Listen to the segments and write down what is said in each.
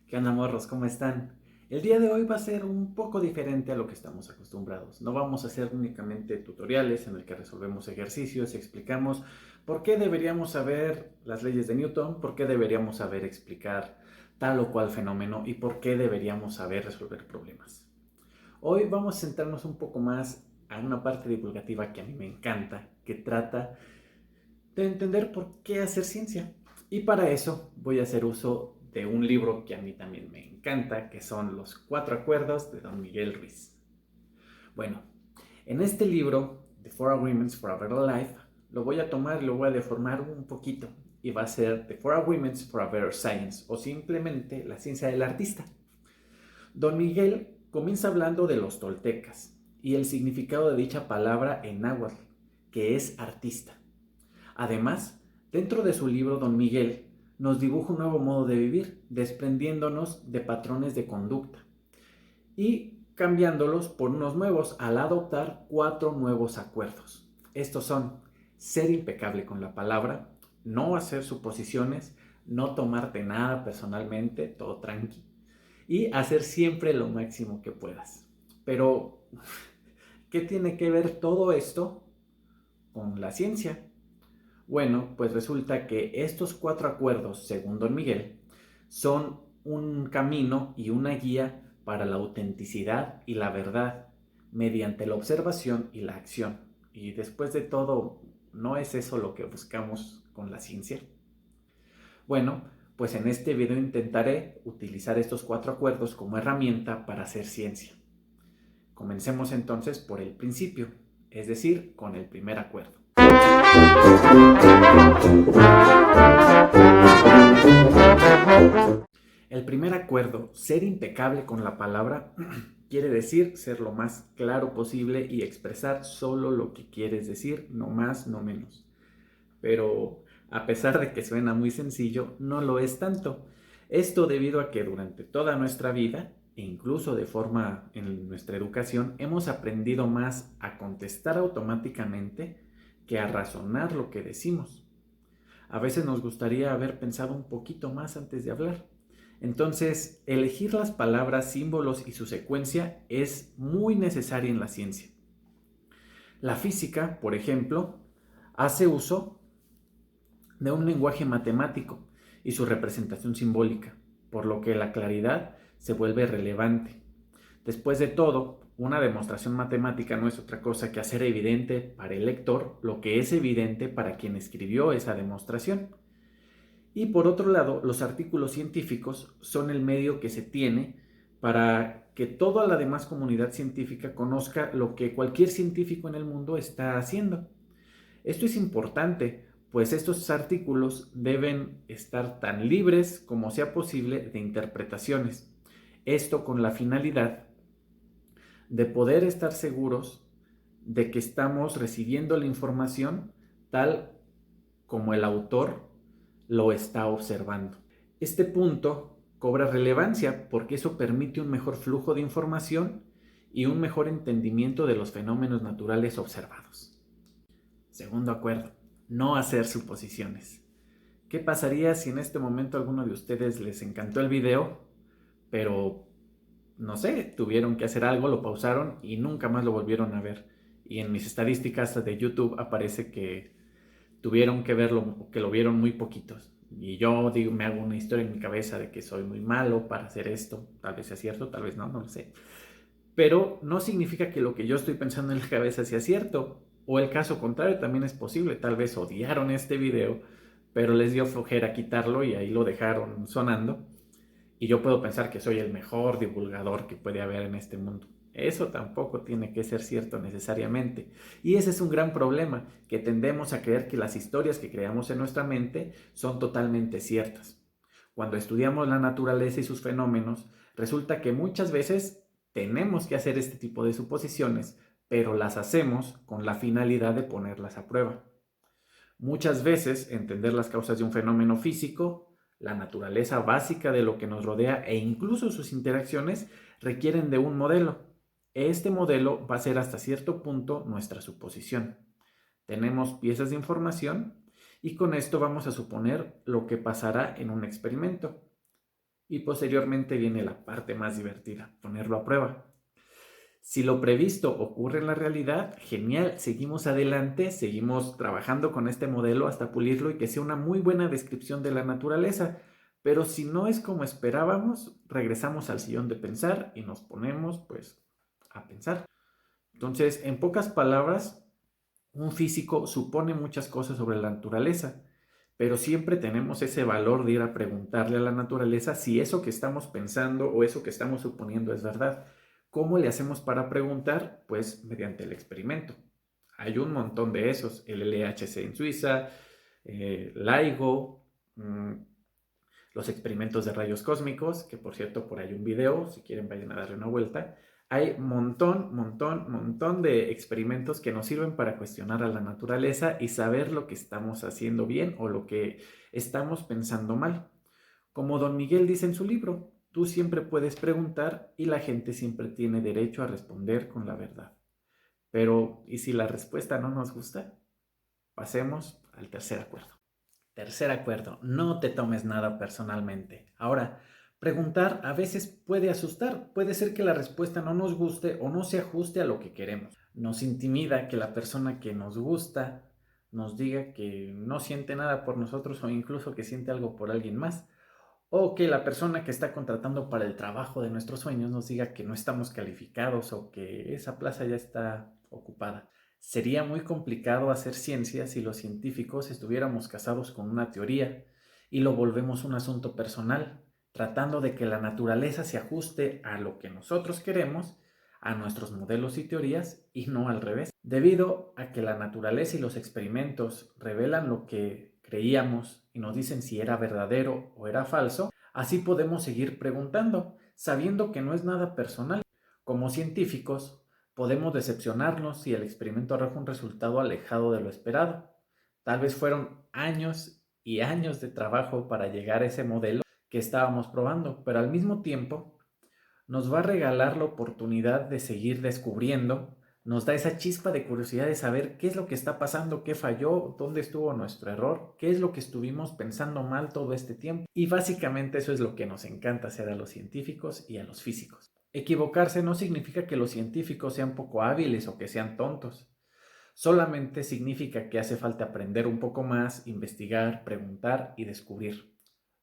¿Qué onda, morros? ¿Cómo están? El día de hoy va a ser un poco diferente a lo que estamos acostumbrados. No vamos a hacer únicamente tutoriales en el que resolvemos ejercicios y explicamos por qué deberíamos saber las leyes de Newton, por qué deberíamos saber explicar tal o cual fenómeno y por qué deberíamos saber resolver problemas. Hoy vamos a centrarnos un poco más a una parte divulgativa que a mí me encanta, que trata de entender por qué hacer ciencia. Y para eso voy a hacer uso de un libro que a mí también me encanta, que son Los Cuatro Acuerdos de Don Miguel Ruiz. Bueno, en este libro, The Four Agreements for a Better Life, lo voy a tomar y lo voy a deformar un poquito. Y va a ser The Four Agreements for a Better Science, o simplemente la ciencia del artista. Don Miguel comienza hablando de los toltecas y el significado de dicha palabra en náhuatl, que es artista. Además, dentro de su libro, Don Miguel nos dibuja un nuevo modo de vivir, desprendiéndonos de patrones de conducta y cambiándolos por unos nuevos al adoptar 4 nuevos acuerdos. Estos son: ser impecable con la palabra, no hacer suposiciones, no tomarte nada personalmente, todo tranqui, y hacer siempre lo máximo que puedas. Pero, ¿qué tiene que ver todo esto con la ciencia? Bueno, pues resulta que estos 4 acuerdos, según Don Miguel, son un camino y una guía para la autenticidad y la verdad mediante la observación y la acción. Y después de todo, ¿no es eso lo que buscamos con la ciencia? Bueno, pues en este video intentaré utilizar estos 4 acuerdos como herramienta para hacer ciencia. Comencemos entonces por el principio, es decir, con el primer acuerdo. El primer acuerdo, ser impecable con la palabra, quiere decir ser lo más claro posible y expresar solo lo que quieres decir, no más, no menos. Pero a pesar de que suena muy sencillo, no lo es tanto. Esto debido a que durante toda nuestra vida, e incluso de forma en nuestra educación, hemos aprendido más a contestar automáticamente que a razonar lo que decimos. A veces nos gustaría haber pensado un poquito más antes de hablar. Entonces, elegir las palabras, símbolos y su secuencia es muy necesaria en la ciencia. La física, por ejemplo, hace uso de un lenguaje matemático y su representación simbólica, por lo que la claridad se vuelve relevante. Después de todo, una demostración matemática no es otra cosa que hacer evidente para el lector lo que es evidente para quien escribió esa demostración. Y por otro lado, los artículos científicos son el medio que se tiene para que toda la demás comunidad científica conozca lo que cualquier científico en el mundo está haciendo. Esto es importante, pues estos artículos deben estar tan libres como sea posible de interpretaciones. Esto con la finalidad de poder estar seguros de que estamos recibiendo la información tal como el autor lo está observando. Este punto cobra relevancia porque eso permite un mejor flujo de información y un mejor entendimiento de los fenómenos naturales observados. Segundo acuerdo, no hacer suposiciones. ¿Qué pasaría si en este momento a alguno de ustedes les encantó el video, pero no sé, tuvieron que hacer algo, lo pausaron y nunca más lo volvieron a ver? Y en mis estadísticas de YouTube aparece que tuvieron que verlo, que lo vieron muy poquitos. Y yo digo, me hago una historia en mi cabeza de que soy muy malo para hacer esto. Tal vez sea cierto, tal vez no, no lo sé. Pero no significa que lo que yo estoy pensando en la cabeza sea cierto. O el caso contrario también es posible. Tal vez odiaron este video, pero les dio flojera quitarlo y ahí lo dejaron sonando. Y yo puedo pensar que soy el mejor divulgador que puede haber en este mundo. Eso tampoco tiene que ser cierto necesariamente. Y ese es un gran problema, que tendemos a creer que las historias que creamos en nuestra mente son totalmente ciertas. Cuando estudiamos la naturaleza y sus fenómenos, resulta que muchas veces tenemos que hacer este tipo de suposiciones, pero las hacemos con la finalidad de ponerlas a prueba. Muchas veces entender las causas de un fenómeno físico, la naturaleza básica de lo que nos rodea e incluso sus interacciones requieren de un modelo. Este modelo va a ser hasta cierto punto nuestra suposición. Tenemos piezas de información y con esto vamos a suponer lo que pasará en un experimento. Y posteriormente viene la parte más divertida, ponerlo a prueba. Si lo previsto ocurre en la realidad, genial, seguimos adelante, seguimos trabajando con este modelo hasta pulirlo y que sea una muy buena descripción de la naturaleza. Pero si no es como esperábamos, regresamos al sillón de pensar y nos ponemos, pues, a pensar. Entonces, en pocas palabras, un físico supone muchas cosas sobre la naturaleza, pero siempre tenemos ese valor de ir a preguntarle a la naturaleza si eso que estamos pensando o eso que estamos suponiendo es verdad. ¿Cómo le hacemos para preguntar? Pues mediante el experimento. Hay un montón de esos, el LHC en Suiza, LIGO, los experimentos de rayos cósmicos, que por cierto por ahí un video, si quieren vayan a darle una vuelta. Hay montón de experimentos que nos sirven para cuestionar a la naturaleza y saber lo que estamos haciendo bien o lo que estamos pensando mal. Como don Miguel dice en su libro, tú siempre puedes preguntar y la gente siempre tiene derecho a responder con la verdad. Pero, ¿y si la respuesta no nos gusta? Pasemos al tercer acuerdo. Tercer acuerdo, no te tomes nada personalmente. Ahora, preguntar a veces puede asustar. Puede ser que la respuesta no nos guste o no se ajuste a lo que queremos. Nos intimida que la persona que nos gusta nos diga que no siente nada por nosotros o incluso que siente algo por alguien más. O que la persona que está contratando para el trabajo de nuestros sueños nos diga que no estamos calificados o que esa plaza ya está ocupada. Sería muy complicado hacer ciencia si los científicos estuviéramos casados con una teoría y lo volvemos un asunto personal, tratando de que la naturaleza se ajuste a lo que nosotros queremos, a nuestros modelos y teorías, y no al revés. Debido a que la naturaleza y los experimentos revelan lo que creíamos y nos dicen si era verdadero o era falso, así podemos seguir preguntando, sabiendo que no es nada personal. Como científicos, podemos decepcionarnos si el experimento arroja un resultado alejado de lo esperado. Tal vez fueron años y años de trabajo para llegar a ese modelo que estábamos probando, pero al mismo tiempo nos va a regalar la oportunidad de seguir descubriendo, nos da esa chispa de curiosidad de saber qué es lo que está pasando, qué falló, dónde estuvo nuestro error, qué es lo que estuvimos pensando mal todo este tiempo. Y básicamente eso es lo que nos encanta hacer a los científicos y a los físicos. Equivocarse no significa que los científicos sean poco hábiles o que sean tontos. Solamente significa que hace falta aprender un poco más, investigar, preguntar y descubrir,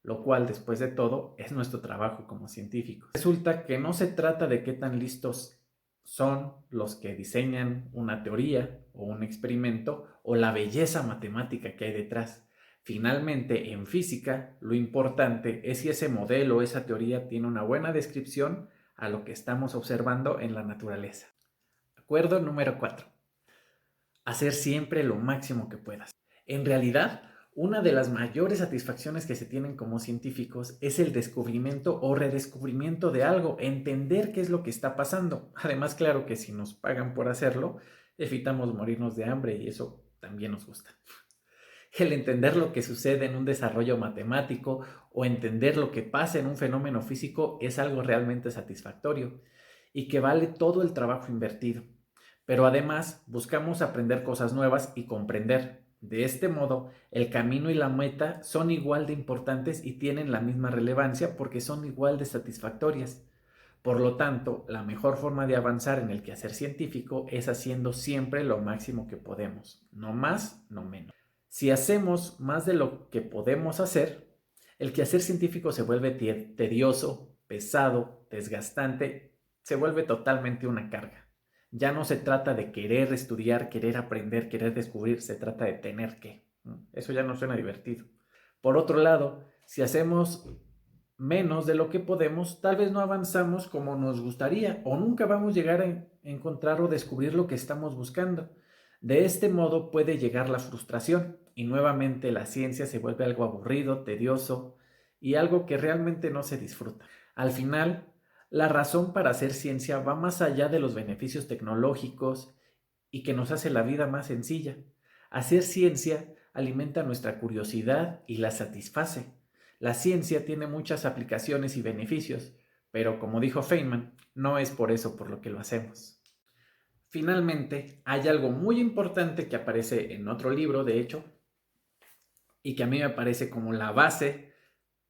lo cual, después de todo, es nuestro trabajo como científicos. Resulta que no se trata de qué tan listos son los que diseñan una teoría o un experimento o la belleza matemática que hay detrás. Finalmente, en física, lo importante es si ese modelo o esa teoría tiene una buena descripción a lo que estamos observando en la naturaleza. Acuerdo número 4. Hacer siempre lo máximo que puedas. En realidad, una de las mayores satisfacciones que se tienen como científicos es el descubrimiento o redescubrimiento de algo, entender qué es lo que está pasando. Además, claro que si nos pagan por hacerlo, evitamos morirnos de hambre y eso también nos gusta. El entender lo que sucede en un desarrollo matemático o entender lo que pasa en un fenómeno físico es algo realmente satisfactorio y que vale todo el trabajo invertido. Pero además buscamos aprender cosas nuevas y comprender. De este modo, el camino y la meta son igual de importantes y tienen la misma relevancia porque son igual de satisfactorias. Por lo tanto, la mejor forma de avanzar en el quehacer científico es haciendo siempre lo máximo que podemos, no más, no menos. Si hacemos más de lo que podemos hacer, el quehacer científico se vuelve tedioso, pesado, desgastante, se vuelve totalmente una carga. Ya no se trata de querer estudiar, querer aprender, querer descubrir, se trata de tener que. Eso ya no suena divertido. Por otro lado, si hacemos menos de lo que podemos, tal vez no avanzamos como nos gustaría o nunca vamos a llegar a encontrar o descubrir lo que estamos buscando. De este modo puede llegar la frustración y nuevamente la ciencia se vuelve algo aburrido, tedioso y algo que realmente no se disfruta. Al final, la razón para hacer ciencia va más allá de los beneficios tecnológicos y que nos hace la vida más sencilla. Hacer ciencia alimenta nuestra curiosidad y la satisface. La ciencia tiene muchas aplicaciones y beneficios, pero como dijo Feynman, no es por eso por lo que lo hacemos. Finalmente, hay algo muy importante que aparece en otro libro, de hecho, y que a mí me parece como la base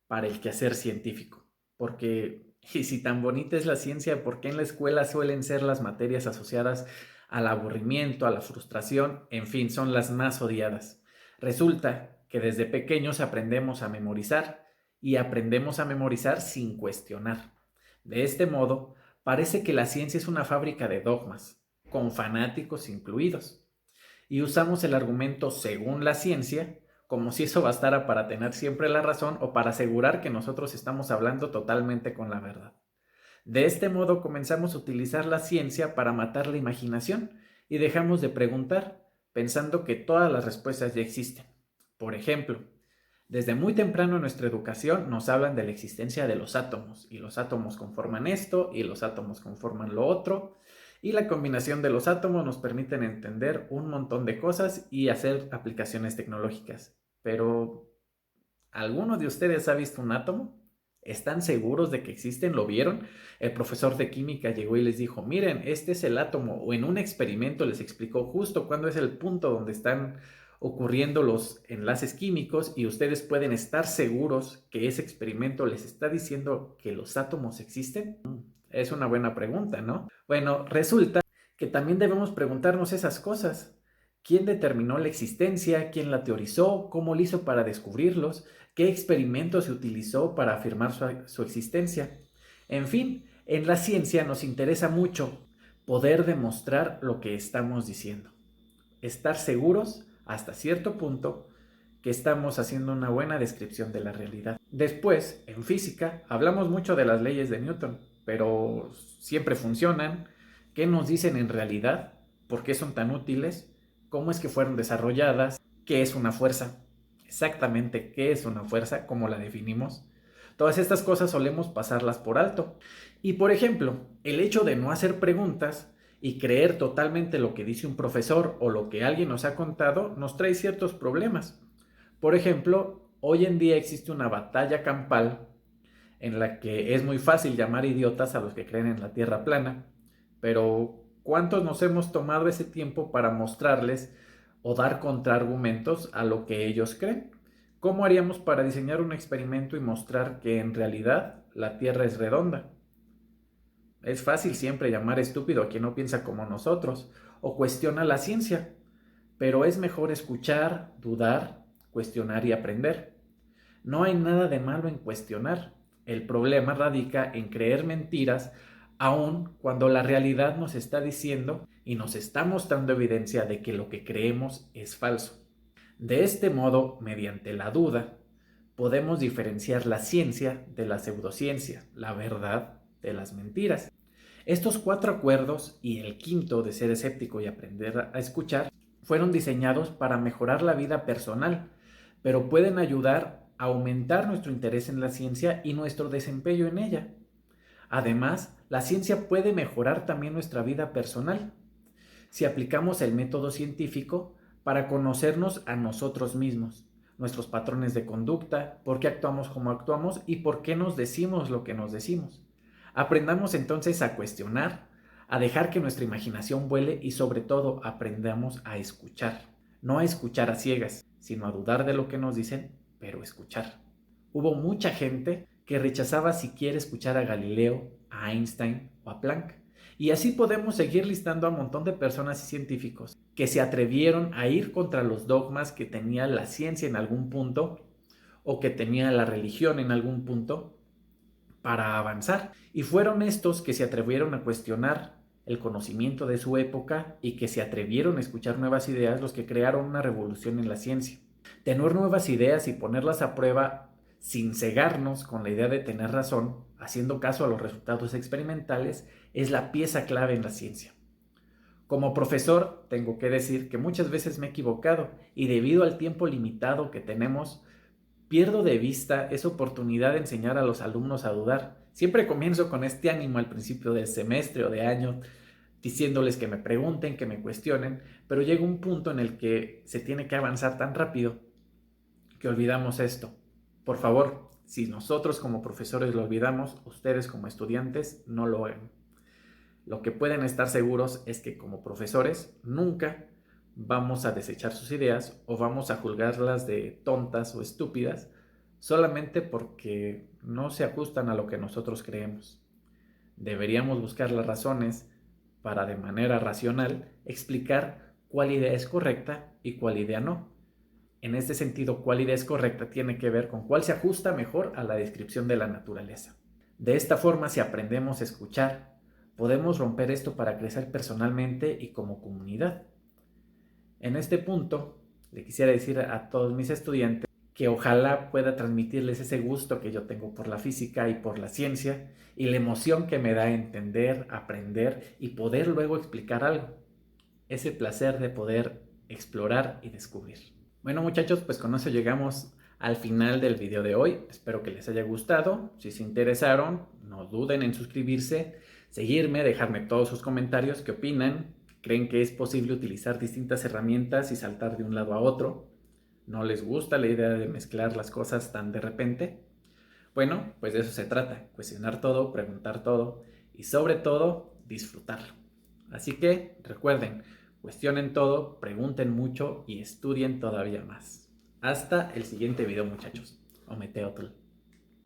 para el quehacer científico. Porque, y si tan bonita es la ciencia, ¿por qué en la escuela suelen ser las materias asociadas al aburrimiento, a la frustración? En fin, son las más odiadas. Resulta que desde pequeños aprendemos a memorizar y aprendemos a memorizar sin cuestionar. De este modo, parece que la ciencia es una fábrica de dogmas, con fanáticos incluidos. Y usamos el argumento según la ciencia como si eso bastara para tener siempre la razón o para asegurar que nosotros estamos hablando totalmente con la verdad. De este modo comenzamos a utilizar la ciencia para matar la imaginación y dejamos de preguntar, pensando que todas las respuestas ya existen. Por ejemplo, desde muy temprano en nuestra educación nos hablan de la existencia de los átomos, y los átomos conforman esto, y los átomos conforman lo otro, y la combinación de los átomos nos permiten entender un montón de cosas y hacer aplicaciones tecnológicas. Pero, ¿alguno de ustedes ha visto un átomo? ¿Están seguros de que existen? ¿Lo vieron? El profesor de química llegó y les dijo, miren, este es el átomo, o en un experimento les explicó justo cuándo es el punto donde están ocurriendo los enlaces químicos y ustedes pueden estar seguros que ese experimento les está diciendo que los átomos existen. Es una buena pregunta, ¿no? Bueno, resulta que también debemos preguntarnos esas cosas. ¿Quién determinó la existencia? ¿Quién la teorizó? ¿Cómo lo hizo para descubrirlos? ¿Qué experimento se utilizó para afirmar su existencia? En fin, en la ciencia nos interesa mucho poder demostrar lo que estamos diciendo. Estar seguros, hasta cierto punto, que estamos haciendo una buena descripción de la realidad. Después, en física, hablamos mucho de las leyes de Newton, pero siempre funcionan. ¿Qué nos dicen en realidad? ¿Por qué son tan útiles? ¿Cómo es que fueron desarrolladas? ¿Qué es una fuerza? Exactamente, ¿qué es una fuerza? ¿Cómo la definimos? Todas estas cosas solemos pasarlas por alto. Y por ejemplo, el hecho de no hacer preguntas y creer totalmente lo que dice un profesor o lo que alguien nos ha contado nos trae ciertos problemas. Por ejemplo, hoy en día existe una batalla campal en la que es muy fácil llamar idiotas a los que creen en la Tierra plana, pero ¿cuántos nos hemos tomado ese tiempo para mostrarles o dar contraargumentos a lo que ellos creen? ¿Cómo haríamos para diseñar un experimento y mostrar que en realidad la Tierra es redonda? Es fácil siempre llamar estúpido a quien no piensa como nosotros o cuestiona la ciencia, pero es mejor escuchar, dudar, cuestionar y aprender. No hay nada de malo en cuestionar. El problema radica en creer mentiras aun cuando la realidad nos está diciendo y nos está mostrando evidencia de que lo que creemos es falso. De este modo, mediante la duda, podemos diferenciar la ciencia de la pseudociencia, la verdad de las mentiras. Estos cuatro acuerdos y el quinto de ser escéptico y aprender a escuchar fueron diseñados para mejorar la vida personal, pero pueden ayudar a aumentar nuestro interés en la ciencia y nuestro desempeño en ella. Además, la ciencia puede mejorar también nuestra vida personal si aplicamos el método científico para conocernos a nosotros mismos, nuestros patrones de conducta, por qué actuamos como actuamos y por qué nos decimos lo que nos decimos. Aprendamos entonces a cuestionar, a dejar que nuestra imaginación vuele y sobre todo aprendamos a escuchar. No a escuchar a ciegas, sino a dudar de lo que nos dicen, pero escuchar. Hubo mucha gente que rechazaba siquiera escuchar a Galileo, a Einstein o a Planck. Y así podemos seguir listando a un montón de personas y científicos que se atrevieron a ir contra los dogmas que tenía la ciencia en algún punto o que tenía la religión en algún punto para avanzar. Y fueron estos que se atrevieron a cuestionar el conocimiento de su época y que se atrevieron a escuchar nuevas ideas los que crearon una revolución en la ciencia. Tener nuevas ideas y ponerlas a prueba sin cegarnos con la idea de tener razón, haciendo caso a los resultados experimentales, es la pieza clave en la ciencia. Como profesor, tengo que decir que muchas veces me he equivocado y debido al tiempo limitado que tenemos, pierdo de vista esa oportunidad de enseñar a los alumnos a dudar. Siempre comienzo con este ánimo al principio del semestre o de año, diciéndoles que me pregunten, que me cuestionen, pero llega un punto en el que se tiene que avanzar tan rápido que olvidamos esto. Por favor, si nosotros como profesores lo olvidamos, ustedes como estudiantes no lo hagan. Lo que pueden estar seguros es que como profesores nunca vamos a desechar sus ideas o vamos a juzgarlas de tontas o estúpidas solamente porque no se ajustan a lo que nosotros creemos. Deberíamos buscar las razones para de manera racional explicar cuál idea es correcta y cuál idea no. En este sentido, cuál idea es correcta tiene que ver con cuál se ajusta mejor a la descripción de la naturaleza. De esta forma, si aprendemos a escuchar, podemos romper esto para crecer personalmente y como comunidad. En este punto, le quisiera decir a todos mis estudiantes que ojalá pueda transmitirles ese gusto que yo tengo por la física y por la ciencia y la emoción que me da entender, aprender y poder luego explicar algo. Ese placer de poder explorar y descubrir. Bueno, muchachos, pues con eso llegamos al final del video de hoy. Espero que les haya gustado. Si se interesaron, no duden en suscribirse, seguirme, dejarme todos sus comentarios, qué opinan, creen que es posible utilizar distintas herramientas y saltar de un lado a otro. ¿No les gusta la idea de mezclar las cosas tan de repente? Bueno, pues de eso se trata, cuestionar todo, preguntar todo y sobre todo disfrutarlo. Así que recuerden, cuestionen todo, pregunten mucho y estudien todavía más. Hasta el siguiente video, muchachos. Ometeotl.